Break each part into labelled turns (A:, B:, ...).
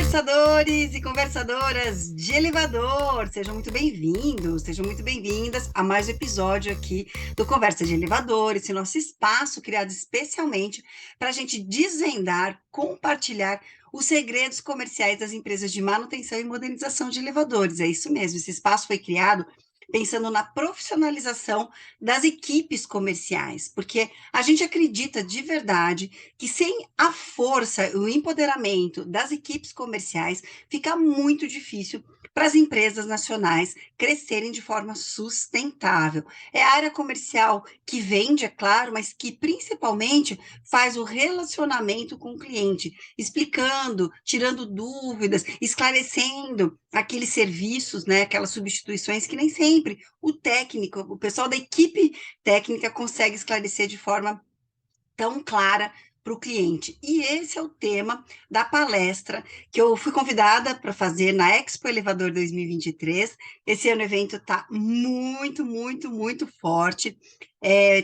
A: Conversadores e conversadoras de elevador, sejam muito bem-vindos, sejam muito bem-vindas a mais um episódio aqui do Conversa de Elevador, esse nosso espaço criado especialmente para a gente desvendar, compartilhar os segredos comerciais das empresas de manutenção e modernização de elevadores. É isso mesmo, esse espaço foi criado pensando na profissionalização das equipes comerciais, porque a gente acredita de verdade que sem a força, o empoderamento das equipes comerciais, fica muito difícil para as empresas nacionais crescerem de forma sustentável. É a área comercial que vende, é claro, mas que principalmente faz o relacionamento com o cliente, explicando, tirando dúvidas, esclarecendo aqueles serviços, né, aquelas substituições que nem sempre o técnico, o pessoal da equipe técnica consegue esclarecer de forma tão clara para o cliente. E esse é o tema da palestra que eu fui convidada para fazer na Expo Elevador 2023. Esse ano o evento está muito, muito, muito forte.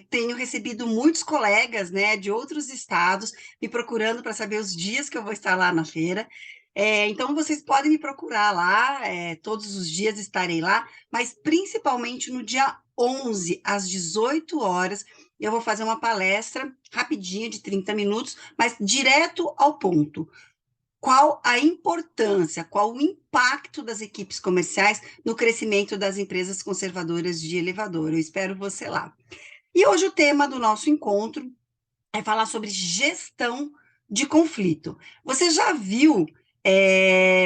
A: Tenho recebido muitos colegas, né, de outros estados me procurando para saber os dias que eu vou estar lá na feira. Então, vocês podem me procurar lá, todos os dias estarei lá, mas principalmente no dia 11, às 18 horas, eu vou fazer uma palestra rapidinha, de 30 minutos, mas direto ao ponto. Qual a importância, qual o impacto das equipes comerciais no crescimento das empresas conservadoras de elevador? Eu espero você lá. E hoje o tema do nosso encontro é falar sobre gestão de conflito. Você já viu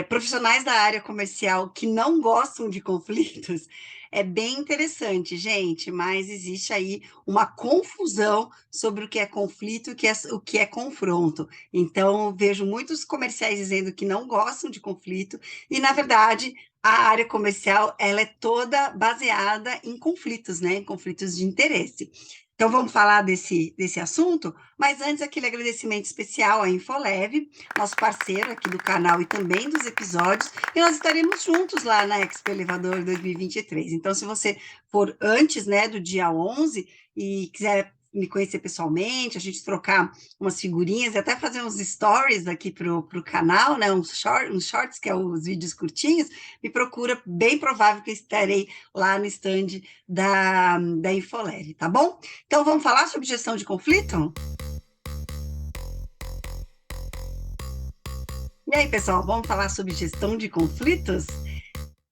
A: profissionais da área comercial que não gostam de conflitos? É bem interessante, gente, mas existe aí uma confusão sobre o que é conflito e o que é confronto. Então, vejo muitos comerciais dizendo que não gostam de conflito, e, na verdade, a área comercial ela é toda baseada em conflitos, né? Em conflitos de interesse. Então, vamos falar desse assunto, mas antes, aquele agradecimento especial à Infoleve, nosso parceiro aqui do canal e também dos episódios, e nós estaremos juntos lá na Expo Elevador 2023. Então, se você for antes, né, do dia 11 e quiser me conhecer pessoalmente, a gente trocar umas figurinhas e até fazer uns stories aqui para o canal, né, uns shorts, que é os vídeos curtinhos, me procura, bem provável que eu estarei lá no stand da Infoleve, tá bom? Então, vamos falar sobre gestão de conflito? E aí, pessoal, vamos falar sobre gestão de conflitos?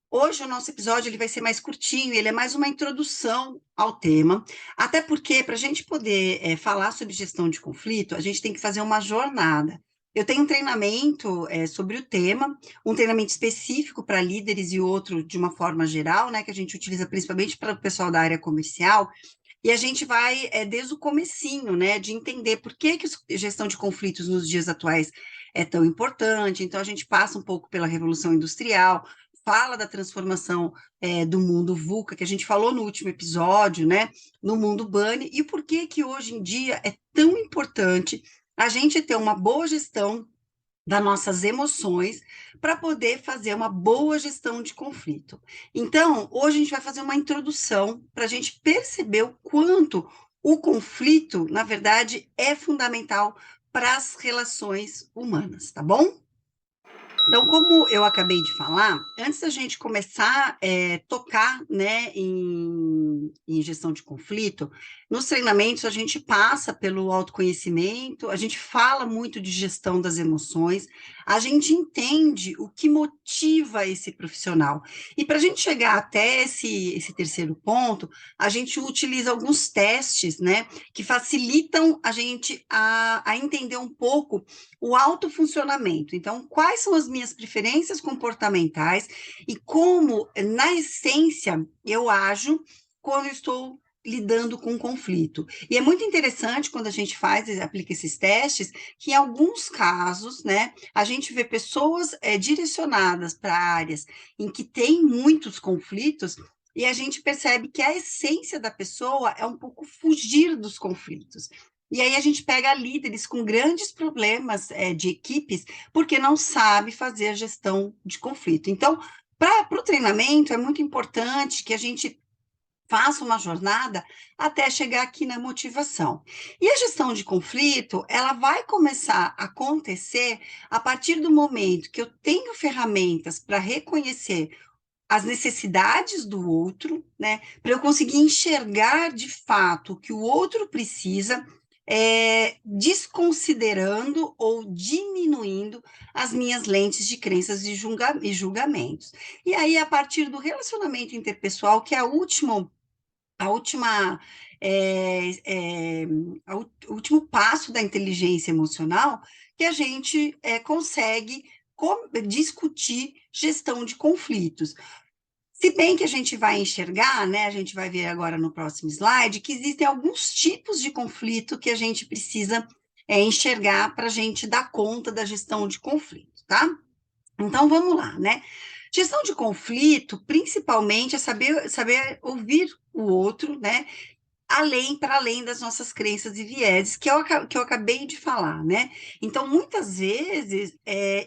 A: Hoje o nosso episódio ele vai ser mais curtinho, ele é mais uma introdução ao tema, até porque para a gente poder falar sobre gestão de conflito, a gente tem que fazer uma jornada. Eu tenho um treinamento sobre o tema, um treinamento específico para líderes e outro de uma forma geral, né, que a gente utiliza principalmente para o pessoal da área comercial, e a gente vai desde o comecinho, né, de entender por que gestão de conflitos nos dias atuais é tão importante. Então, a gente passa um pouco pela Revolução Industrial, fala da transformação do mundo VUCA, que a gente falou no último episódio, né, no mundo BANI, e por que que hoje em dia é tão importante a gente ter uma boa gestão das nossas emoções para poder fazer uma boa gestão de conflito. Então, hoje a gente vai fazer uma introdução para a gente perceber o quanto o conflito, na verdade, é fundamental para as relações humanas, tá bom? Então, como eu acabei de falar, antes da gente começar a tocar, né, em gestão de conflito, nos treinamentos a gente passa pelo autoconhecimento, a gente fala muito de gestão das emoções, a gente entende o que motiva esse profissional. E para a gente chegar até esse terceiro ponto, a gente utiliza alguns testes, né, que facilitam a gente a entender um pouco o autofuncionamento. Então, quais são as minhas preferências comportamentais e como, na essência, eu ajo quando eu estou lidando com conflito. E é muito interessante quando a gente aplica esses testes, que em alguns casos, né, a gente vê pessoas direcionadas para áreas em que tem muitos conflitos, e a gente percebe que a essência da pessoa é um pouco fugir dos conflitos. E aí a gente pega líderes com grandes problemas de equipes, porque não sabe fazer a gestão de conflito. Então, para o treinamento, é muito importante que a gente faço uma jornada até chegar aqui na motivação. E a gestão de conflito, ela vai começar a acontecer a partir do momento que eu tenho ferramentas para reconhecer as necessidades do outro, né, para eu conseguir enxergar de fato o que o outro precisa, desconsiderando ou diminuindo as minhas lentes de crenças e julgamentos. E aí, a partir do relacionamento interpessoal, que é a última, o último passo da inteligência emocional, que a gente consegue discutir gestão de conflitos. Se bem que a gente vai enxergar, né, a gente vai ver agora no próximo slide, que existem alguns tipos de conflito que a gente precisa enxergar para a gente dar conta da gestão de conflito, tá? Então vamos lá, né? Gestão de conflito, principalmente, é saber ouvir o outro, né? Para além das nossas crenças e vieses, que eu acabei de falar, né? Então, muitas vezes,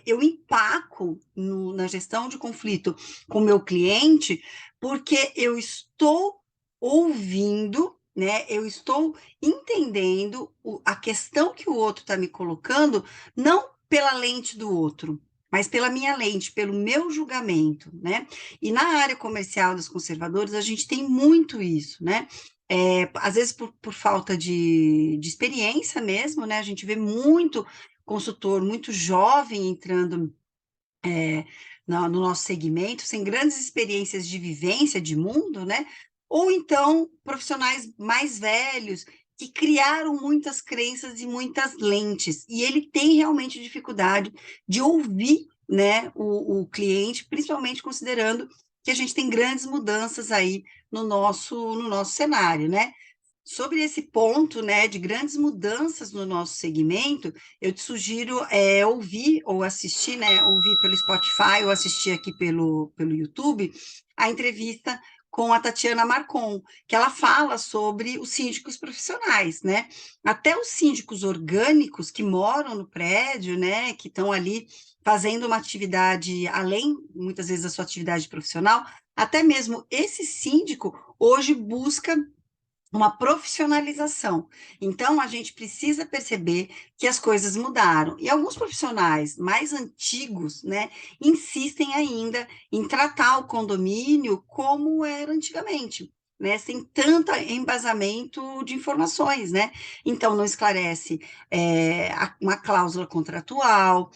A: eu empaco na gestão de conflito com o meu cliente, porque eu estou ouvindo, né? Eu estou entendendo a questão que o outro está me colocando, não pela lente do outro, mas pela minha lente, pelo meu julgamento, né? E na área comercial dos conservadores, a gente tem muito isso, né? Às vezes por falta de experiência mesmo, né? A gente vê muito consultor, muito jovem entrando no nosso segmento, sem grandes experiências de vivência de mundo, né? Ou então profissionais mais velhos que criaram muitas crenças e muitas lentes, e ele tem realmente dificuldade de ouvir, né, cliente, principalmente considerando que a gente tem grandes mudanças aí no nosso cenário, né? Sobre esse ponto, né, de grandes mudanças no nosso segmento, eu te sugiro ouvir ou assistir, né, ouvir pelo Spotify ou assistir aqui pelo YouTube, a entrevista com a Tatiana Marcon, que ela fala sobre os síndicos profissionais, né? Até os síndicos orgânicos que moram no prédio, né, que estão ali fazendo uma atividade além, muitas vezes, da sua atividade profissional, até mesmo esse síndico hoje busca uma profissionalização. Então, a gente precisa perceber que as coisas mudaram. E alguns profissionais mais antigos, né, insistem ainda em tratar o condomínio como era antigamente, né, sem tanto embasamento de informações, né? Então, não esclarece uma cláusula contratual,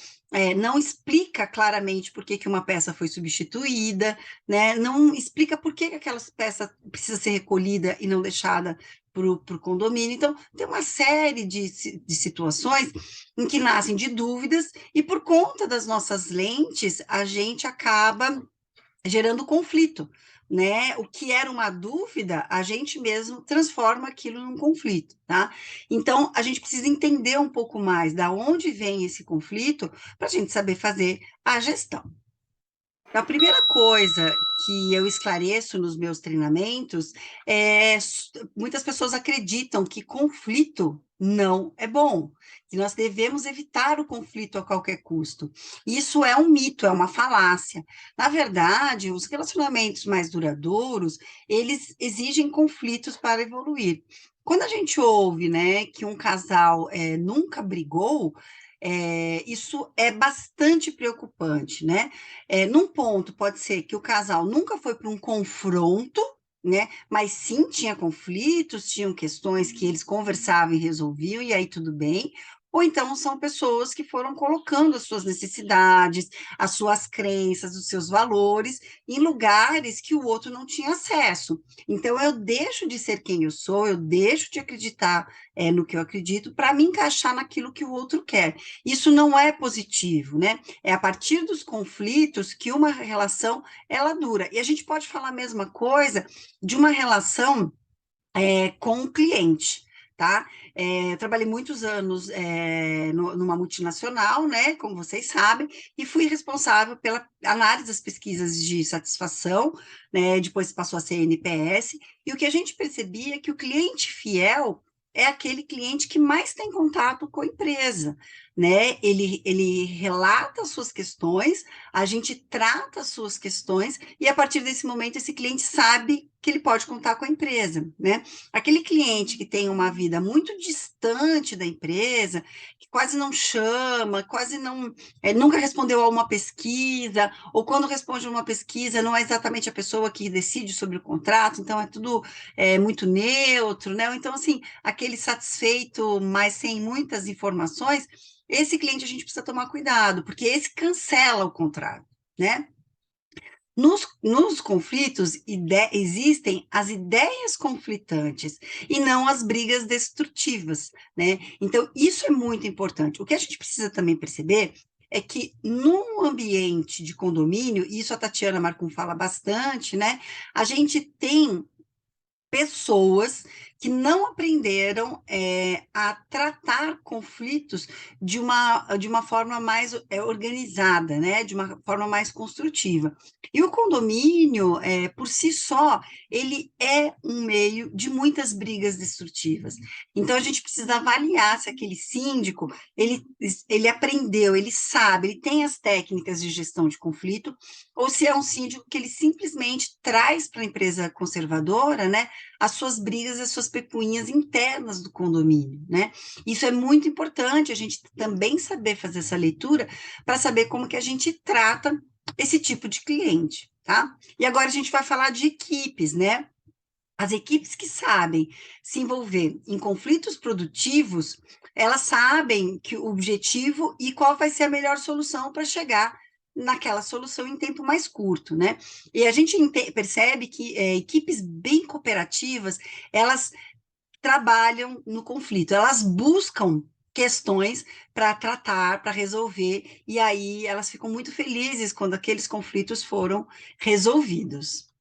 A: não explica claramente por que uma peça foi substituída, né? Não explica por que aquela peça precisa ser recolhida e não deixada para o condomínio. Então, tem uma série de situações em que nascem de dúvidas, e por conta das nossas lentes, a gente acaba gerando conflito, né? O que era uma dúvida, a gente mesmo transforma aquilo num conflito, tá? Então, a gente precisa entender um pouco mais da onde vem esse conflito para a gente saber fazer a gestão. A primeira coisa que eu esclareço nos meus treinamentos muitas pessoas acreditam que conflito não é bom, que nós devemos evitar o conflito a qualquer custo. Isso é um mito, é uma falácia. Na verdade, os relacionamentos mais duradouros, eles exigem conflitos para evoluir. Quando a gente ouve, né, que um casal nunca brigou, isso é bastante preocupante, né? Num ponto, pode ser que o casal nunca foi para um confronto, né? Mas sim tinha conflitos, tinham questões que eles conversavam e resolviam, e aí tudo bem. Ou então são pessoas que foram colocando as suas necessidades, as suas crenças, os seus valores em lugares que o outro não tinha acesso. Então eu deixo de ser quem eu sou, eu deixo de acreditar no que eu acredito para me encaixar naquilo que o outro quer. Isso não é positivo, né? É a partir dos conflitos que uma relação ela dura. E a gente pode falar a mesma coisa de uma relação com o cliente, tá? Eu trabalhei muitos anos numa multinacional, né? Como vocês sabem, e fui responsável pela análise das pesquisas de satisfação, né? Depois passou a ser NPS, e o que a gente percebia é que o cliente fiel é aquele cliente que mais tem contato com a empresa, né? Ele relata as suas questões, a gente trata as suas questões, e a partir desse momento esse cliente sabe que ele pode contar com a empresa, né? Aquele cliente que tem uma vida muito distante da empresa, que quase não chama, quase não, nunca respondeu a uma pesquisa, ou quando responde a uma pesquisa, não é exatamente a pessoa que decide sobre o contrato, então é tudo muito neutro, né? Então, assim, aquele satisfeito, mas sem muitas informações, esse cliente a gente precisa tomar cuidado, porque esse cancela o contrato, né? Nos conflitos existem as ideias conflitantes e não as brigas destrutivas, né? Então, isso é muito importante. O que a gente precisa também perceber é que num ambiente de condomínio, e isso a Tatiana Marcum fala bastante, né? A gente tem pessoas que não aprenderam a tratar conflitos de uma forma mais organizada, né? De uma forma mais construtiva. E o condomínio, por si só, ele é um meio de muitas brigas destrutivas. Então, a gente precisa avaliar se aquele síndico, ele aprendeu, ele sabe, ele tem as técnicas de gestão de conflito, ou se é um síndico que ele simplesmente traz para a empresa conservadora, né? As suas brigas, as suas pecuinhas internas do condomínio, né? Isso é muito importante, a gente também saber fazer essa leitura para saber como que a gente trata esse tipo de cliente, tá? E agora a gente vai falar de equipes, né? As equipes que sabem se envolver em conflitos produtivos, elas sabem que o objetivo e qual vai ser a melhor solução para chegar naquela solução em tempo mais curto, né? E a gente percebe que equipes bem cooperativas, elas trabalham no conflito, elas buscam questões para tratar, para resolver, e aí elas ficam muito felizes quando aqueles conflitos foram resolvidos.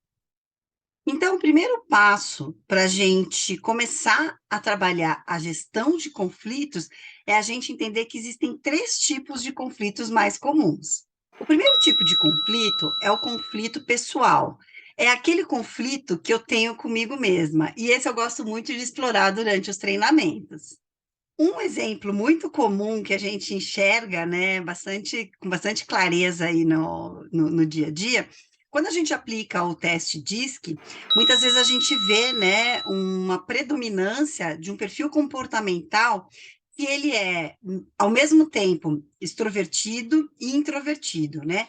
A: Então, o primeiro passo para a gente começar a trabalhar a gestão de conflitos é a gente entender que existem três tipos de conflitos mais comuns. O primeiro tipo de conflito é o conflito pessoal. É aquele conflito que eu tenho comigo mesma. E esse eu gosto muito de explorar durante os treinamentos. Um exemplo muito comum que a gente enxerga, né, com bastante clareza aí no dia a dia, quando a gente aplica o teste DISC, muitas vezes a gente vê, né, uma predominância de um perfil comportamental que ele é, ao mesmo tempo, extrovertido e introvertido, né?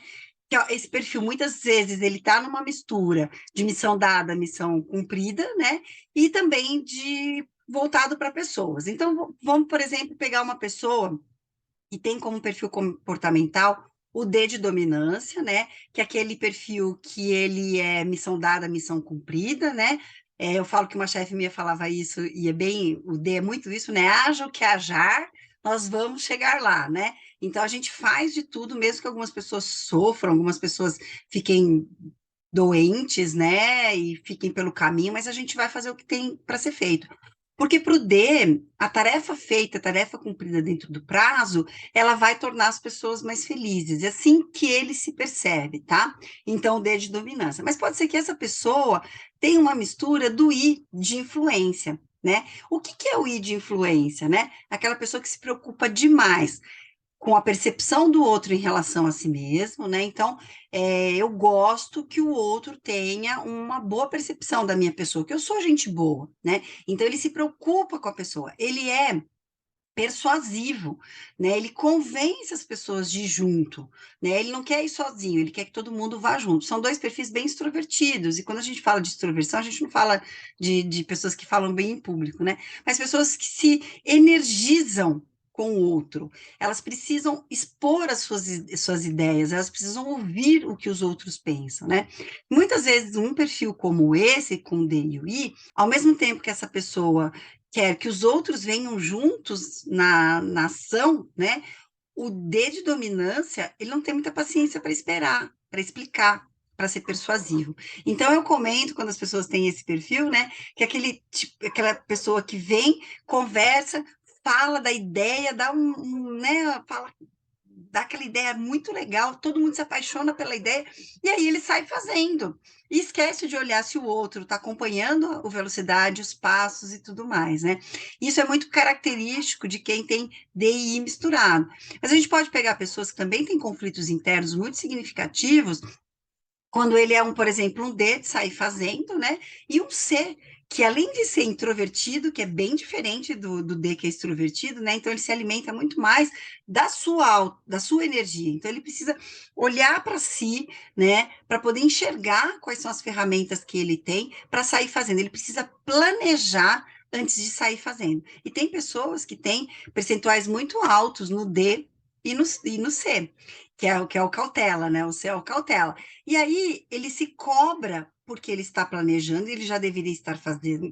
A: Esse perfil, muitas vezes, ele está numa mistura de missão dada, missão cumprida, né? E também de voltado para pessoas. Então, vamos, por exemplo, pegar uma pessoa que tem como perfil comportamental o D de dominância, né? Que é aquele perfil que ele é missão dada, missão cumprida, né? Eu falo que uma chefe minha falava isso, e o D é muito isso, né? Haja o que hajar, nós vamos chegar lá, né? Então a gente faz de tudo, mesmo que algumas pessoas sofram, algumas pessoas fiquem doentes, né? E fiquem pelo caminho, mas a gente vai fazer o que tem para ser feito. Porque para o D, a tarefa feita, a tarefa cumprida dentro do prazo, ela vai tornar as pessoas mais felizes. É assim que ele se percebe, tá? Então, o D é de dominância. Mas pode ser que essa pessoa tenha uma mistura do I de influência, né? O que é o I de influência, né? Aquela pessoa que se preocupa demais com a percepção do outro em relação a si mesmo, né? Então, eu gosto que o outro tenha uma boa percepção da minha pessoa, que eu sou gente boa, né? Então, ele se preocupa com a pessoa, ele é persuasivo, né? Ele convence as pessoas de ir junto, né? Ele não quer ir sozinho, ele quer que todo mundo vá junto. São dois perfis bem extrovertidos, e quando a gente fala de extroversão, a gente não fala de pessoas que falam bem em público, né? Mas pessoas que se energizam com o outro. Elas precisam expor as suas ideias, elas precisam ouvir o que os outros pensam, né? Muitas vezes, um perfil como esse, com D e o I, ao mesmo tempo que essa pessoa quer que os outros venham juntos na ação, né? O D de dominância, ele não tem muita paciência para esperar, para explicar, para ser persuasivo. Então, eu comento, quando as pessoas têm esse perfil, né? Que aquela pessoa que vem, conversa, fala da ideia, dá né? Fala dá aquela ideia muito legal, todo mundo se apaixona pela ideia, e aí ele sai fazendo. E esquece de olhar se o outro está acompanhando a velocidade, os passos e tudo mais, né? Isso é muito característico de quem tem D e I misturado. Mas a gente pode pegar pessoas que também têm conflitos internos muito significativos, quando ele é por exemplo, um D, de sair fazendo, né? E um C, que além de ser introvertido, que é bem diferente do D, que é extrovertido, né? Então ele se alimenta muito mais da sua energia. Então ele precisa olhar para si, né? Para poder enxergar quais são as ferramentas que ele tem para sair fazendo. Ele precisa planejar antes de sair fazendo. E tem pessoas que têm percentuais muito altos no D e no C, que é o cautela, né? O C é o cautela. E aí ele se cobra porque ele está planejando, ele já deveria estar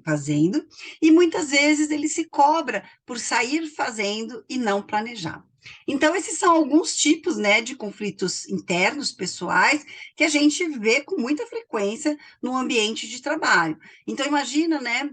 A: fazendo, e muitas vezes ele se cobra por sair fazendo e não planejar. Então, esses são alguns tipos, né, de conflitos internos, pessoais, que a gente vê com muita frequência no ambiente de trabalho. Então, imagina, né,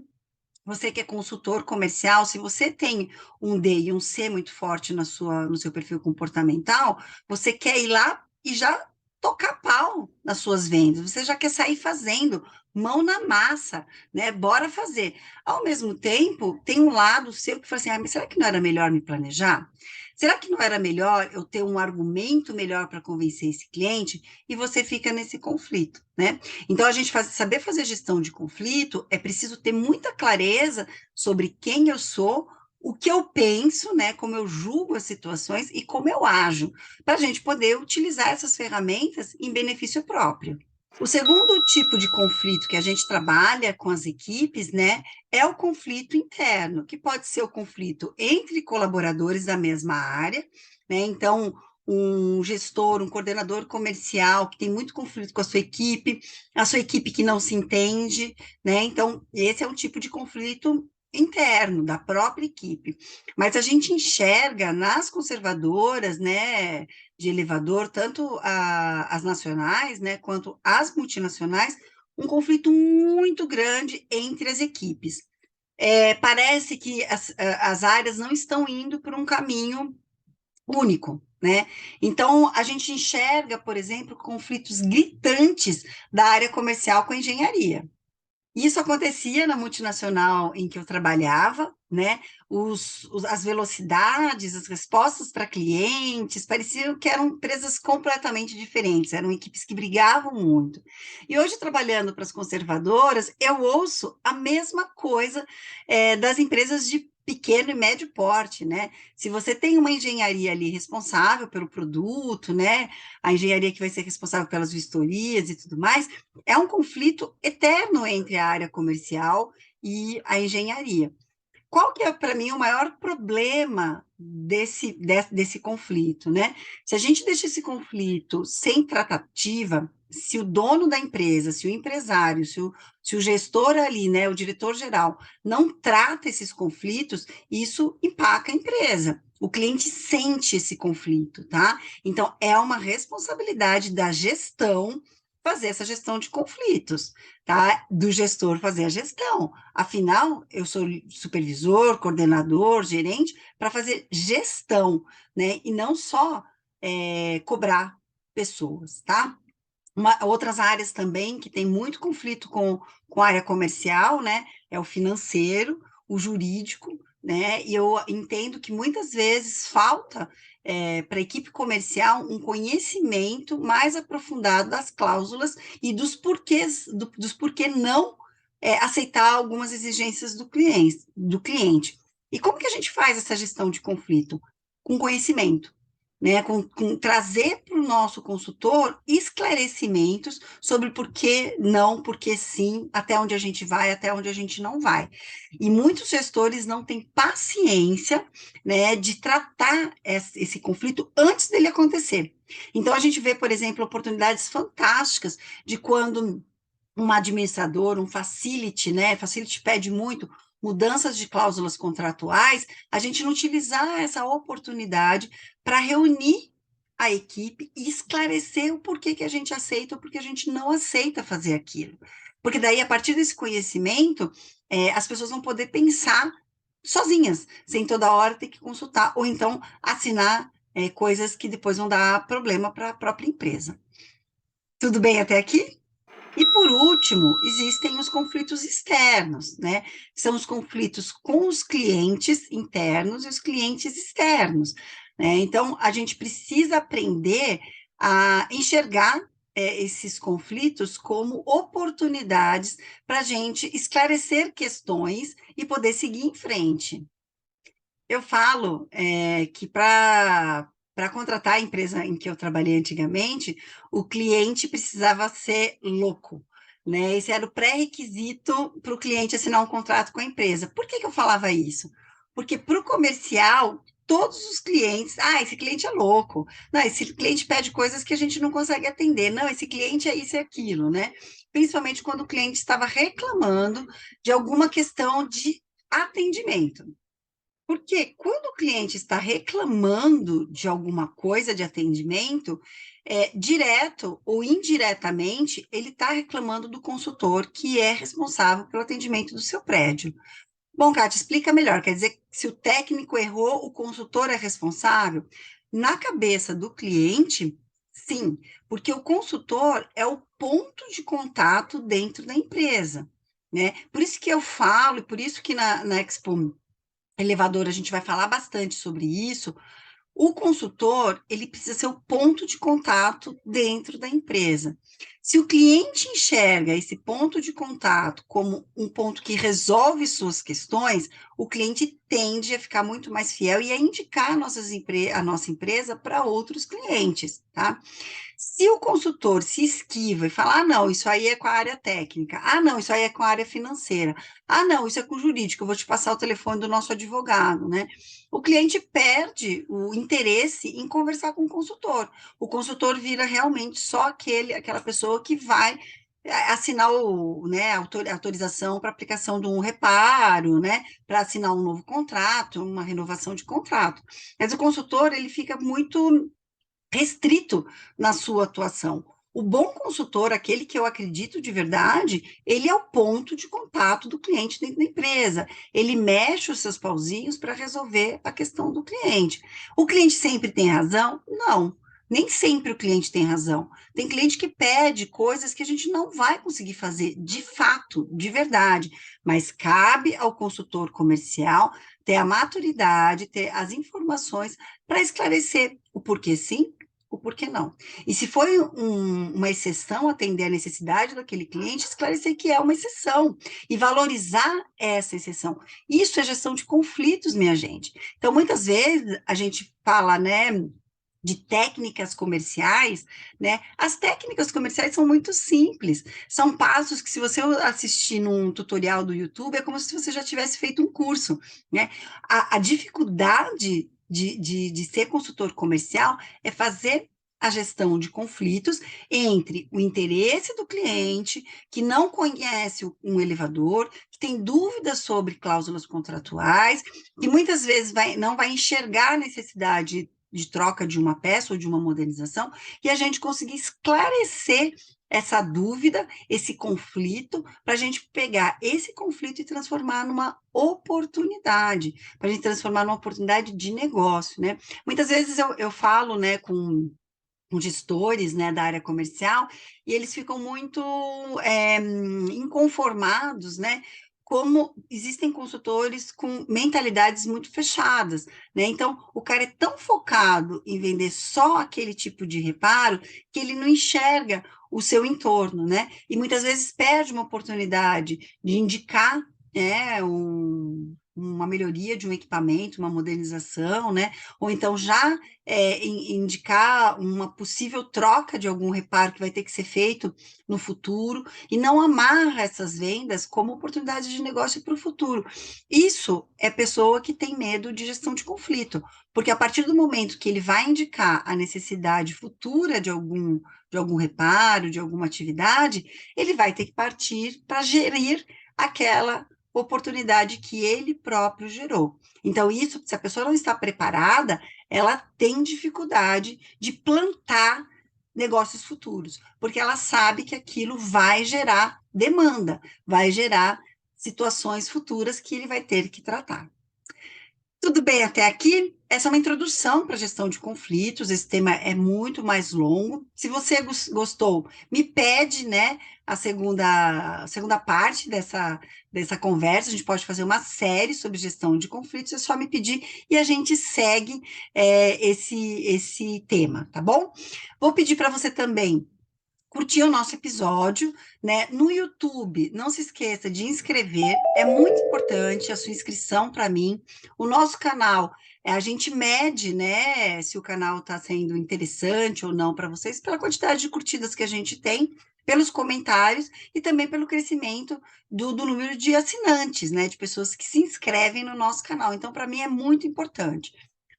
A: você que é consultor comercial, se você tem um D e um C muito forte no seu perfil comportamental, você quer ir lá e já tocar pau nas suas vendas, você já quer sair fazendo, mão na massa, né? Bora fazer. Ao mesmo tempo, tem um lado seu que fala assim: mas será que não era melhor me planejar? Será que não era melhor eu ter um argumento melhor para convencer esse cliente? E você fica nesse conflito, né? Então, a gente saber fazer gestão de conflito é preciso ter muita clareza sobre quem eu sou, o que eu penso, né, como eu julgo as situações e como eu ajo, para a gente poder utilizar essas ferramentas em benefício próprio. O segundo tipo de conflito que a gente trabalha com as equipes, né, é o conflito interno, que pode ser o conflito entre colaboradores da mesma área, né? Então, um gestor, um coordenador comercial que tem muito conflito com a sua equipe que não se entende, né? Então, esse é um tipo de conflito interno da própria equipe. Mas a gente enxerga nas conservadoras, né, de elevador, tanto as nacionais, né, quanto as multinacionais, um conflito muito grande entre as equipes. Parece que as áreas não estão indo por um caminho único, né? Então, a gente enxerga, por exemplo, conflitos gritantes da área comercial com a engenharia. Isso acontecia na multinacional em que eu trabalhava, né? As velocidades, as respostas para clientes, pareciam que eram empresas completamente diferentes, eram equipes que brigavam muito. E hoje, trabalhando para as conservadoras, eu ouço a mesma coisa das empresas de pequeno e médio porte, né? Se você tem uma engenharia ali responsável pelo produto, né? A engenharia que vai ser responsável pelas vistorias e tudo mais, é um conflito eterno entre a área comercial e a engenharia. Qual que é, para mim, o maior problema desse conflito, né? Se a gente deixa esse conflito sem tratativa, se o dono da empresa, se o empresário, se o gestor ali, né, o diretor-geral, não trata esses conflitos, isso empaca a empresa. O cliente sente esse conflito, tá? Então, é uma responsabilidade da gestão fazer essa gestão de conflitos, tá? Do gestor fazer a gestão. Afinal, eu sou supervisor, coordenador, gerente, para fazer gestão, né? E não só cobrar pessoas, tá? Outras áreas também que tem muito conflito com a área comercial, né? É o financeiro, o jurídico, né? E eu entendo que muitas vezes falta para a equipe comercial um conhecimento mais aprofundado das cláusulas e dos porquês, dos porquê não aceitar algumas exigências do cliente. E como que a gente faz essa gestão de conflito? Com conhecimento, né, com trazer para o nosso consultor esclarecimentos sobre por que não, por que sim, até onde a gente vai, até onde a gente não vai. E muitos gestores não têm paciência, né, de tratar esse conflito antes dele acontecer. Então, a gente vê, por exemplo, oportunidades fantásticas de quando um administrador, um facility, né? Facility pede muito mudanças de cláusulas contratuais, a gente não utilizar essa oportunidade para reunir a equipe e esclarecer o porquê que a gente aceita ou porque a gente não aceita fazer aquilo. Porque daí, a partir desse conhecimento, as pessoas vão poder pensar sozinhas, sem toda hora ter que consultar, ou então assinar coisas que depois vão dar problema para a própria empresa. Tudo bem até aqui? E por último, existem os conflitos externos, né? São os conflitos com os clientes internos e os clientes externos, né? Então, a gente precisa aprender a enxergar esses conflitos como oportunidades para a gente esclarecer questões e poder seguir em frente. Eu falo que para contratar a empresa em que eu trabalhei antigamente, o cliente precisava ser louco, né? Esse era o pré-requisito para o cliente assinar um contrato com a empresa. Por que que eu falava isso? Porque para o comercial, todos os clientes, esse cliente é louco, não, esse cliente pede coisas que a gente não consegue atender, não, esse cliente é isso e aquilo, né? Principalmente quando o cliente estava reclamando de alguma questão de atendimento. Porque quando o cliente está reclamando de alguma coisa de atendimento, direto ou indiretamente, ele está reclamando do consultor que é responsável pelo atendimento do seu prédio. Bom, Kátia, explica melhor. Quer dizer, que se o técnico errou, o consultor é responsável? Na cabeça do cliente, sim, porque o consultor é o ponto de contato dentro da empresa, né? Por isso que eu falo, e por isso que na Expo elevador, a gente vai falar bastante sobre isso. O consultor, ele precisa ser o ponto de contato dentro da empresa. Se o cliente enxerga esse ponto de contato como um ponto que resolve suas questões, o cliente tende a ficar muito mais fiel e a indicar a nossa empresa para outros clientes, tá? Se o consultor se esquiva e fala, não, isso aí é com a área técnica, não, isso aí é com a área financeira, não, isso é com o jurídico, eu vou te passar o telefone do nosso advogado, né? O cliente perde o interesse em conversar com o consultor. O consultor vira realmente só aquela pessoa que vai assinar né, a autorização para aplicação de um reparo, né, para assinar um novo contrato, uma renovação de contrato. Mas o consultor, ele fica muito restrito na sua atuação. O bom consultor, aquele que eu acredito de verdade, ele é o ponto de contato do cliente dentro da empresa. Ele mexe os seus pauzinhos para resolver a questão do cliente. O cliente sempre tem razão? Não. Nem sempre o cliente tem razão. Tem cliente que pede coisas que a gente não vai conseguir fazer de fato, de verdade, mas cabe ao consultor comercial ter a maturidade, ter as informações para esclarecer o porquê sim, o porquê não. E se foi uma exceção atender a necessidade daquele cliente, esclarecer que é uma exceção e valorizar essa exceção. Isso é gestão de conflitos, minha gente. Então, muitas vezes a gente fala, né, de técnicas comerciais, né? As técnicas comerciais são muito simples. São passos que, se você assistir num tutorial do YouTube, é como se você já tivesse feito um curso, né? A dificuldade de ser consultor comercial é fazer a gestão de conflitos entre o interesse do cliente, que não conhece um elevador, que tem dúvidas sobre cláusulas contratuais, que muitas vezes não vai enxergar a necessidade de troca de uma peça ou de uma modernização, e a gente conseguir esclarecer essa dúvida, esse conflito, para a gente pegar esse conflito e transformar numa oportunidade, para a gente transformar numa oportunidade de negócio, né? Muitas vezes eu falo, né, com gestores, né, da área comercial, e eles ficam muito inconformados, né, como existem consultores com mentalidades muito fechadas, né? Então, o cara é tão focado em vender só aquele tipo de reparo que ele não enxerga o seu entorno, né? E muitas vezes perde uma oportunidade de indicar, uma melhoria de um equipamento, uma modernização, né? Ou então já indicar uma possível troca de algum reparo que vai ter que ser feito no futuro, e não amarra essas vendas como oportunidade de negócio para o futuro. Isso é pessoa que tem medo de gestão de conflito, porque a partir do momento que ele vai indicar a necessidade futura de algum reparo, de alguma atividade, ele vai ter que partir para gerir aquela oportunidade que ele próprio gerou. Então, isso, se a pessoa não está preparada, ela tem dificuldade de plantar negócios futuros, porque ela sabe que aquilo vai gerar demanda, vai gerar situações futuras que ele vai ter que tratar. Tudo bem até aqui? essa é uma introdução para a gestão de conflitos. Esse tema é muito mais longo. Se você gostou, me pede, né, a segunda parte dessa conversa. A gente pode fazer uma série sobre gestão de conflitos. É só me pedir e a gente segue esse tema, tá bom? Vou pedir para você também curtir o nosso episódio, né? No YouTube, não se esqueça de inscrever, é muito importante a sua inscrição para mim. O nosso canal, a gente mede, né, se o canal está sendo interessante ou não para vocês, pela quantidade de curtidas que a gente tem, pelos comentários e também pelo crescimento do número de assinantes, né, de pessoas que se inscrevem no nosso canal. Então, para mim é muito importante.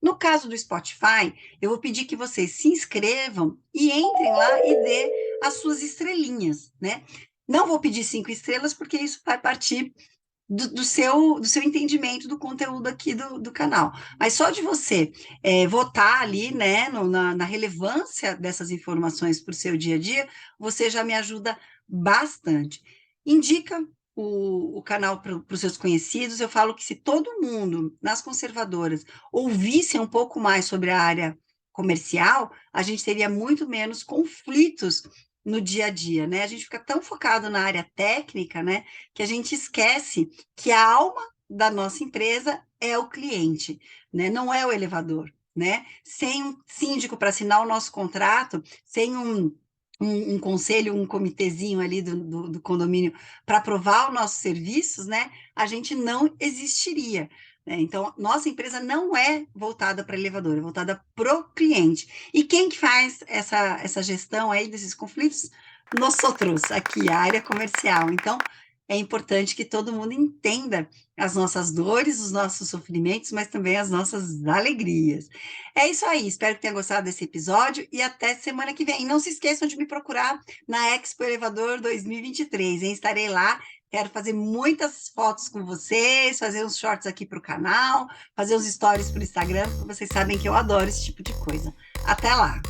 A: No caso do Spotify, eu vou pedir que vocês se inscrevam e entrem lá e dê as suas estrelinhas, né? Não vou pedir 5 estrelas, porque isso vai partir do seu entendimento do conteúdo aqui do canal. Mas só de você votar ali, né, na relevância dessas informações para o seu dia a dia, você já me ajuda bastante. Indica o canal para os seus conhecidos. Eu falo que se todo mundo, nas conservadoras, ouvisse um pouco mais sobre a área comercial, a gente teria muito menos conflitos no dia a dia, né? A gente fica tão focado na área técnica, né, que a gente esquece que a alma da nossa empresa é o cliente, né? Não é o elevador, né? Sem um síndico para assinar o nosso contrato, sem um conselho, um comitêzinho ali do condomínio para aprovar os nossos serviços, né? A gente não existiria. Né? Então, nossa empresa não é voltada para elevador, é voltada para o cliente. E quem que faz essa gestão aí desses conflitos? Nós outros, aqui, a área comercial. Então, é importante que todo mundo entenda as nossas dores, os nossos sofrimentos, mas também as nossas alegrias. É isso aí, espero que tenha gostado desse episódio e até semana que vem. E não se esqueçam de me procurar na Expo Elevador 2023, hein? Estarei lá, quero fazer muitas fotos com vocês, fazer uns shorts aqui para o canal, fazer uns stories para o Instagram, porque vocês sabem que eu adoro esse tipo de coisa. Até lá!